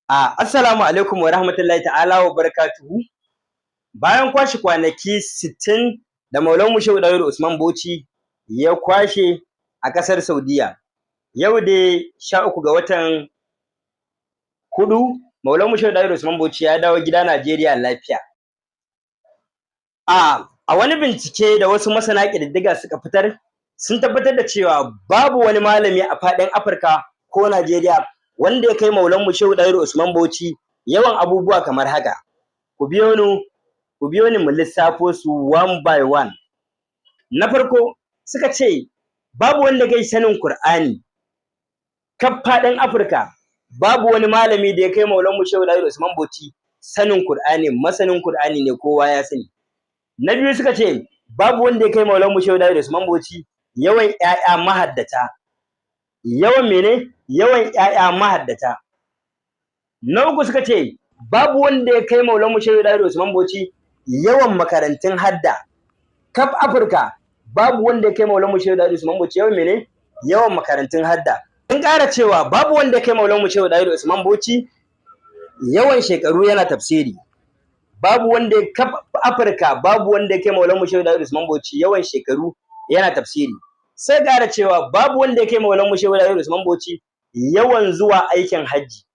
Assalamu alaikum wa rahmatullahi ta'ala wa barakatuhu. Bayan kwashe kwanaki 60 da Maulanmu Shehu Ɗahiru Usman Bauchi ya kwashe a ƙasar Saudiya, yau dai 13 ga watan 4 Maulanmu Shehu Ɗahiru Usman Bauchi ya dawo gida Najeriya lafiya. A wani bincike da wasu masana ƙididdiga suka fitar, sun tabbatar da cewa babu wani malami a faɗin Afirka ko Najeriya wanda ya kai Maulanmu Shehu Ɗahiru Usman Bauchi yawan abubuwa kamar haka. Ku biyo ni mu lissafo su one by one. Na farko suka ce babu wanda kai sanin Kur'ani. Kaf faɗin Afirka babu wani malami da ya kai Maulanmu Shehu Ɗahiru Usman Bauchi sanin Kur'ani, masanin Kur'ani ne, kowa ya sani. Na biyu suka ce babu wanda ya kai Maulanmu Shehu Ɗahiru Usman Bauchi yawan ƴaƴa mahaddata. Yawan mene? Yawan ƴaƴa mahaddata. Na uku suka ce babu wanda ya kai Maulanmu Shehu Ɗahiru Usman Bauchi yawan makarantun hadda. Kaf Afirka babu wanda ya kai Maulanmu Shehu Ɗahiru Usman Bauchi yawan mene? Yawan makarantun hadda. Sun ƙara cewa babu wanda ya kai Maulanmu Shehu Ɗahiru Usman Bauchi yawan shekaru yana tafsiri. Babu wanda kaf Afirka babu wanda ya kai Maulanmu Shehu Ɗahiru Usman Bauchi yawan shekaru yana tafsiri. Sai ƙara cewa babu wanda ya kai Maulanmu Shehu Ɗahiru Usman Bauchi yawan zuwa aikin hajji.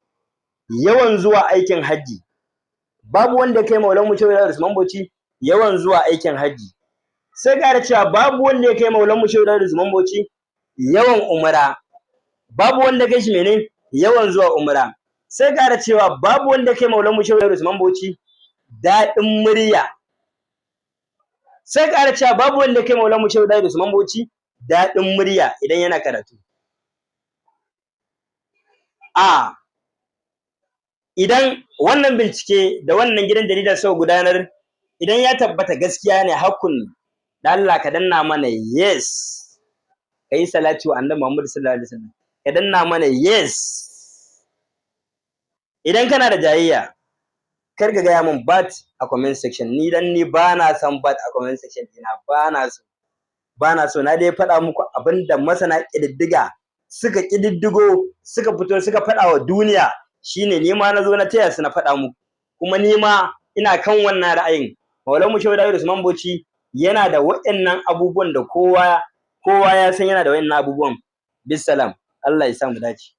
Yawan zuwa aikin hajji. Babu wanda ya kai Maulanmu Shehu Ɗahiru Usman Bauchi yawan zuwa aikin hajji. Sai ƙara cewa babu wanda ya kai Maulanmu Shehu Ɗahiru Usman Bauchi yawan umra. Babu wanda ya kai shi mene? Yawan zuwa umra. Sai ƙara cewa babu wanda ya kai Maulanmu Shehu Ɗahiru Usman Bauchi daɗin murya. Sai ƙara cewa babu wanda ya kai Maulanmu Shehu Ɗahiru Usman Bauchi daɗin murya idan yana karatu. Idan wannan bincike da wannan gidan jaridar suka gudanar, idan ya tabbata gaskiya ne hakkun, da Allah ka danna mana yes. Ka yi salati wa Annabi Muhammad sallallahu alaihi wasallam. Ka danna mana yes. Idan kana da jayayya, kar ka gaya min bat a comment section. Ni ba na son bat a comment section ɗina, ba na so. Na dai faɗa muku abinda masana ƙididdiga suka ƙididdigo, suka fito suka faɗa wa duniya, shine ni ma na zo na taya su na faɗa muku. Kuma ni ma ina kan wannan ra'ayin. Maulanmu Shehu Ɗahiru Usman Bauchi yana da waɗannan abubuwan da kowa ya san yana da waɗannan abubuwan. Bisalam. Allah ya sa mu dace.